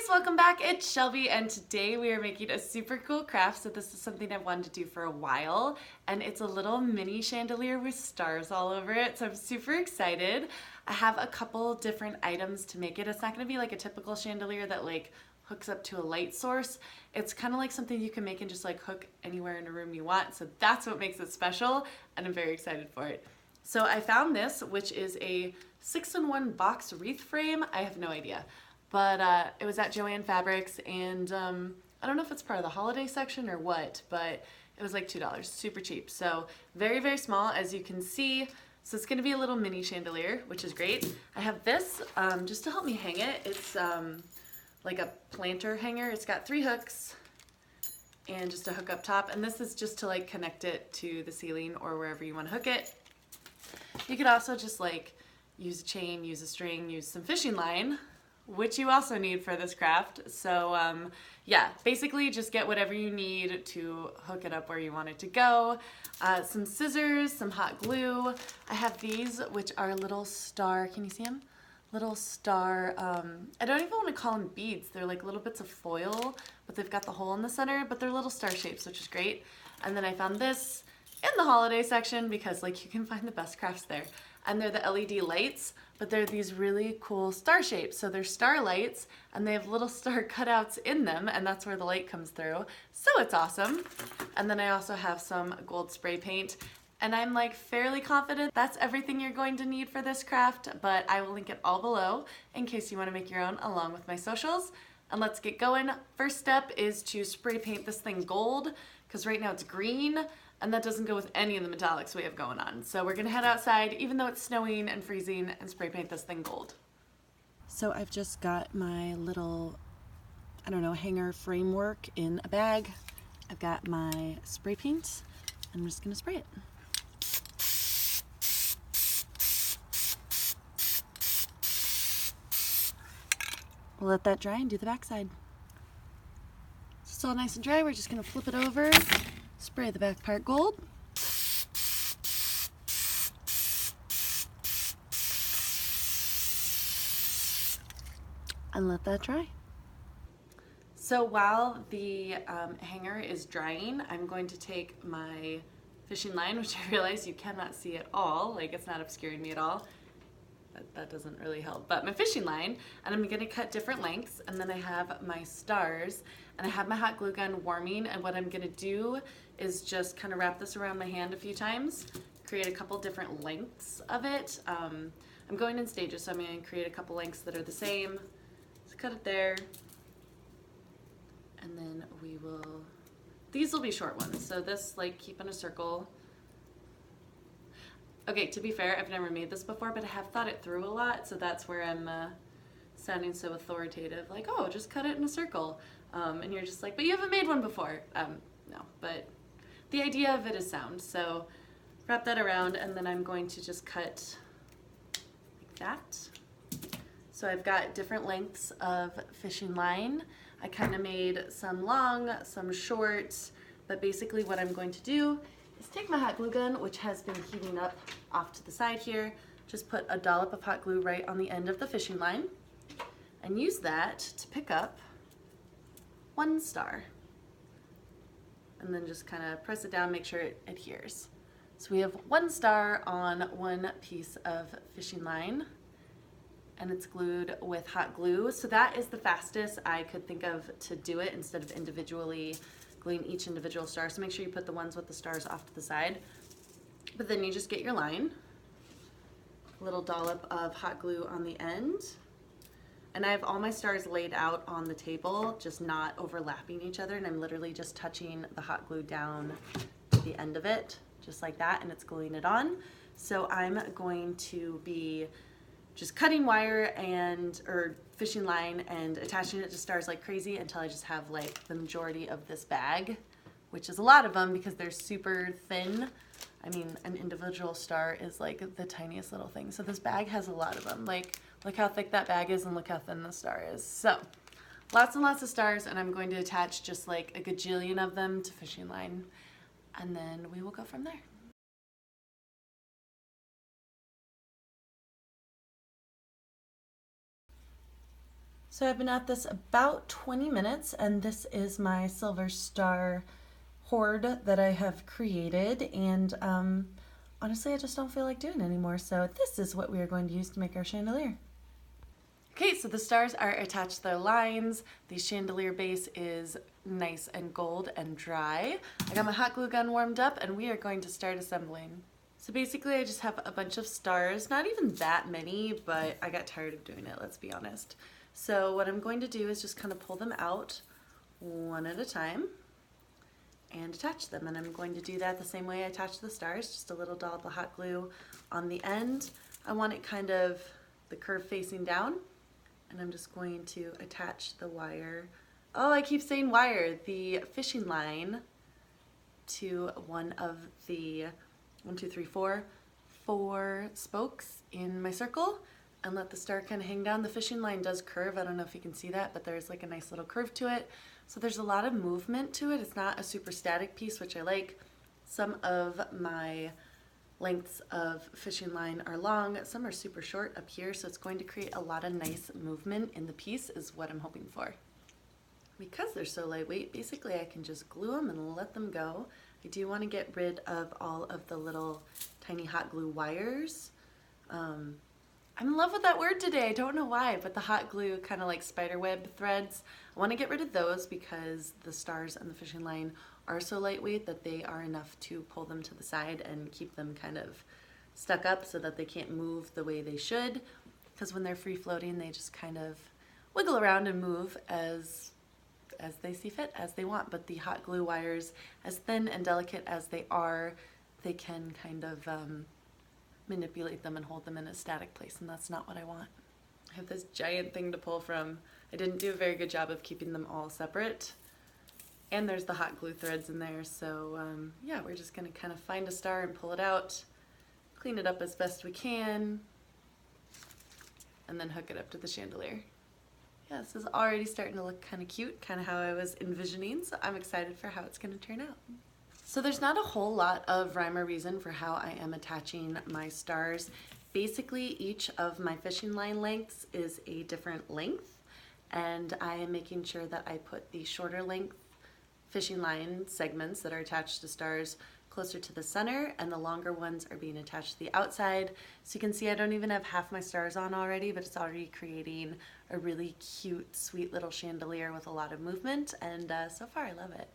welcome back. It's Shelby and today we are making a super cool craft. So this is something I've wanted to do for a while and it's a little mini chandelier with stars all over it. So I'm super excited. I have a couple different items to make it. It's not going to be like a typical chandelier that like hooks up to a light source. It's kind of like something you can make and just like hook anywhere in a room you want. So that's what makes it special and I'm very excited for it. So I found this, which is a 6-in-1 box wreath frame. I have no idea. But it was at Joann Fabrics, and I don't know if it's part of the holiday section or what, but it was like $2, super cheap. So very, very small, as you can see. So it's going to be a little mini chandelier, which is great. I have this just to help me hang it. It's like a planter hanger. It's got 3 hooks and just a hook up top. And this is just to like connect it to the ceiling or wherever you want to hook it. You could also just like use a chain, use a string, use some fishing line, which you also need for this craft. So yeah, basically just get whatever you need to hook it up where you want it to go. Some scissors, some hot glue. I have these, which are little star, can you see them? Little star, I don't even want to call them beads. They're like little bits of foil, but they've got the hole in the center, but they're little star shapes, which is great. And then I found this in the holiday section because like you can find the best crafts there. And they're the LED lights, but they're these really cool star shapes. So they're star lights and they have little star cutouts in them and that's where the light comes through. So it's awesome. And then I also have some gold spray paint and I'm like fairly confident that's everything you're going to need for this craft, but I will link it all below in case you want to make your own along with my socials. And let's get going. First step is to spray paint this thing gold because right now it's green. And that doesn't go with any of the metallics we have going on. So we're gonna head outside, even though it's snowing and freezing, and spray paint this thing gold. So I've just got my little, I don't know, hanger framework in a bag. I've got my spray paint. I'm just gonna spray it. We'll let that dry and do the backside. So it's all nice and dry. We're just gonna flip it over. Spray the back part gold. And let that dry. So while the hanger is drying, I'm going to take my fishing line, which I realize you cannot see at all, like it's not obscuring me at all. That doesn't really help, but my fishing line, and I'm gonna cut different lengths, and then I have my stars, and I have my hot glue gun warming, and what I'm gonna do is just kind of wrap this around my hand a few times, create a couple different lengths of it. I'm going in stages, so I'm gonna create a couple lengths that are the same. Just cut it there, and then we will, these will be short ones, so this like keep in a circle. Okay, to be fair, I've never made this before, but I have thought it through a lot, so that's where I'm sounding so authoritative, like, oh, just cut it in a circle. And you're just like, but you haven't made one before. No, but the idea of it is sound. So wrap that around, and then I'm going to just cut like that. So I've got different lengths of fishing line. I kind of made some long, some short, but basically what I'm going to do is take my hot glue gun, which has been heating up off to the side here, just put a dollop of hot glue right on the end of the fishing line, and use that to pick up 1 star. And then just kind of press it down, make sure it adheres. So we have 1 star on 1 piece of fishing line, and it's glued with hot glue. So that is the fastest I could think of to do it instead of individually gluing each individual star. So make sure you put the ones with the stars off to the side. But then you just get your line, a little dollop of hot glue on the end. And I have all my stars laid out on the table, just not overlapping each other. And I'm literally just touching the hot glue down to the end of it, just like that, and it's gluing it on. So I'm going to be just cutting wire or fishing line and attaching it to stars like crazy until I just have like the majority of this bag, which is a lot of them because they're super thin. I mean, an individual star is like the tiniest little thing. So this bag has a lot of them. Like, look how thick that bag is and look how thin the star is. So lots and lots of stars, and I'm going to attach just like a gajillion of them to fishing line, and then we will go from there. So I've been at this about 20 minutes, and this is my silver star hoard that I have created, and honestly I just don't feel like doing it anymore, so this is what we are going to use to make our chandelier. Okay, so the stars are attached to their lines. The chandelier base is nice and gold and dry. I got my hot glue gun warmed up and we are going to start assembling. So basically I just have a bunch of stars, not even that many, but I got tired of doing it, let's be honest. So what I'm going to do is just kind of pull them out one at a time and attach them. And I'm going to do that the same way I attach the stars, just a little dollop of hot glue on the end. I want it kind of the curve facing down, and I'm just going to attach the wire. Oh, I keep saying wire, the fishing line to one of the 4 spokes in my circle, and let the star kind of hang down. The fishing line does curve. I don't know if you can see that, but there's like a nice little curve to it. So there's a lot of movement to it. It's not a super static piece, which I like. Some of my lengths of fishing line are long, some are super short up here, so it's going to create a lot of nice movement in the piece is what I'm hoping for. Because they're so lightweight, basically I can just glue them and let them go. I do want to get rid of all of the little tiny hot glue wires. I'm in love with that word today, I don't know why, but the hot glue kind of like spider web threads, I want to get rid of those because the stars and the fishing line are so lightweight that they are enough to pull them to the side and keep them kind of stuck up so that they can't move the way they should, because when they're free floating they just kind of wiggle around and move as they see fit, as they want. But the hot glue wires, as thin and delicate as they are, they can kind of manipulate them and hold them in a static place, and that's not what I want. I have this giant thing to pull from. I didn't do a very good job of keeping them all separate, and there's the hot glue threads in there, so yeah, we're just gonna kind of find a star and pull it out, clean it up as best we can, and then hook it up to the chandelier. Yeah, this is already starting to look kind of cute, kind of how I was envisioning, so I'm excited for how it's gonna turn out. So there's not a whole lot of rhyme or reason for how I am attaching my stars. Basically, each of my fishing line lengths is a different length, and I am making sure that I put the shorter length fishing line segments that are attached to stars closer to the center, and the longer ones are being attached to the outside. So you can see I don't even have half my stars on already, but it's already creating a really cute, sweet little chandelier with a lot of movement, and so far I love it.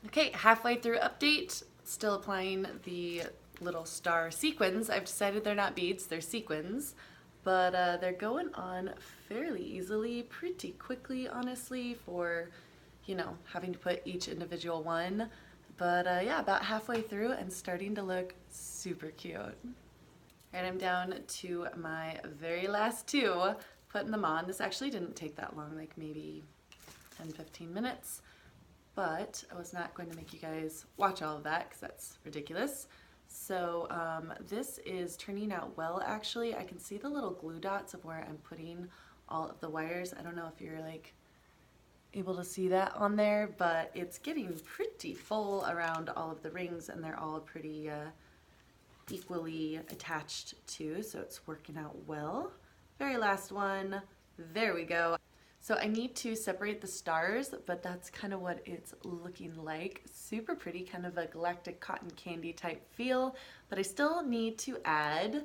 Okay, halfway through update, still applying the little star sequins. I've decided they're not beads, they're sequins, but they're going on fairly easily, pretty quickly, honestly, for, you know, having to put each individual one. But yeah, about halfway through and starting to look super cute. And I'm down to my very last 2, putting them on. This actually didn't take that long, like maybe 10-15 minutes. But I was not going to make you guys watch all of that because that's ridiculous. So this is turning out well, actually. I can see the little glue dots of where I'm putting all of the wires. I don't know if you're like able to see that on there, but it's getting pretty full around all of the rings, and they're all pretty equally attached too, so it's working out well. Very last one, there we go. So I need to separate the stars, but that's kind of what it's looking like. Super pretty, kind of a galactic cotton candy type feel, but I still need to add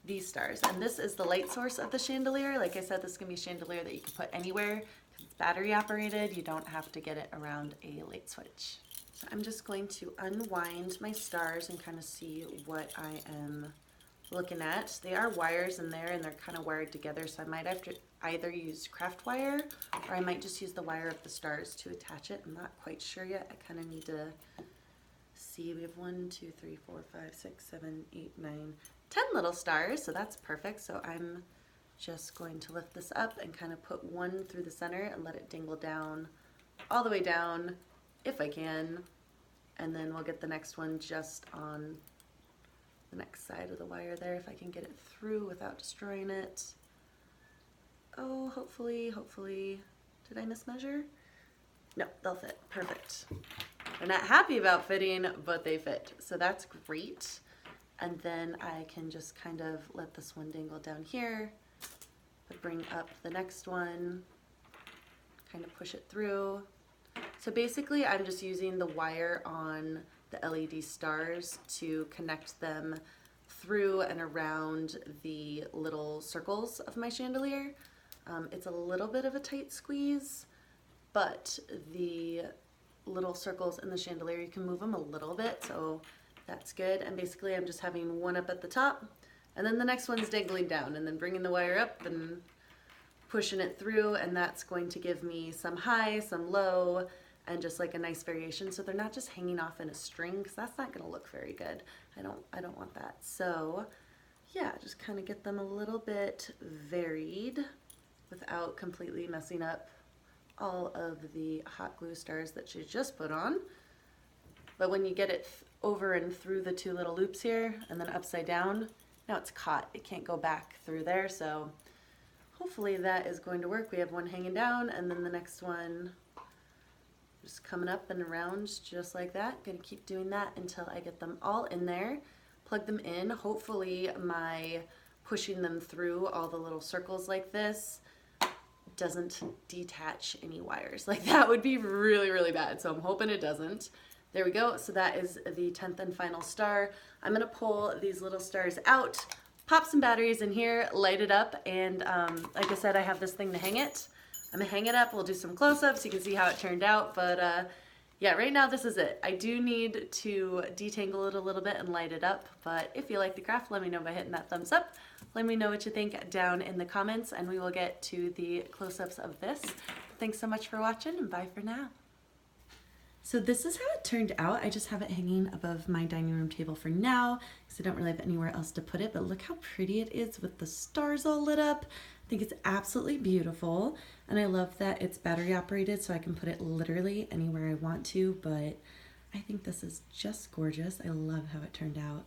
these stars. And this is the light source of the chandelier. Like I said, this is gonna be a chandelier that you can put anywhere. It's battery operated, you don't have to get it around a light switch. So I'm just going to unwind my stars and kind of see what I am looking at. They are wires in there and they're kind of wired together, so I might have to either use craft wire or I might just use the wire of the stars to attach it. I'm not quite sure yet. I kind of need to see. We have 1, 2, 3, 4, 5, 6, 7, 8, 9, 10 little stars, so that's perfect. So I'm just going to lift this up and kind of put one through the center and let it dingle down all the way down if I can, and then we'll get the next one just on the next side of the wire there if I can get it through without destroying it. Oh, hopefully. Did I mismeasure? No, they'll fit. Perfect. They're not happy about fitting, but they fit. So that's great. And then I can just kind of let this one dangle down here bring up the next one, kind of push it through. So basically I'm just using the wire on the LED stars to connect them through and around the little circles of my chandelier. It's a little bit of a tight squeeze, but the little circles in the chandelier, you can move them a little bit, so that's good. And basically I'm just having one up at the top, and then the next one's dangling down, and then bringing the wire up and pushing it through, and that's going to give me some high, some low, and just like a nice variation, so they're not just hanging off in a string, because that's not going to look very good. I don't want that. So yeah, just kind of get them a little bit varied without completely messing up all of the hot glue stars that she just put on. But when you get it over and through the two little loops here and then upside down, now it's caught. It can't go back through there, so hopefully that is going to work. We have one hanging down, and then the next one just coming up and around just like that. Gonna keep doing that until I get them all in there, plug them in. Hopefully my pushing them through all the little circles like this doesn't detach any wires. Like that would be really, really bad. So I'm hoping it doesn't. There we go. So that is the 10th and final star. I'm gonna pull these little stars out, pop some batteries in here, light it up, and like I said, I have this thing to hang it. I'm gonna hang it up. We'll do some close-ups. You can see how it turned out, but yeah, right now this is it. I do need to detangle it a little bit and light it up, but if you like the craft, let me know by hitting that thumbs up. Let me know what you think down in the comments, and we will get to the close-ups of this. Thanks so much for watching, and bye for now. So this is how it turned out. I just have it hanging above my dining room table for now because I don't really have anywhere else to put it, but look how pretty it is with the stars all lit up. I think it's absolutely beautiful, and I love that it's battery operated so I can put it literally anywhere I want to, but I think this is just gorgeous. I love how it turned out.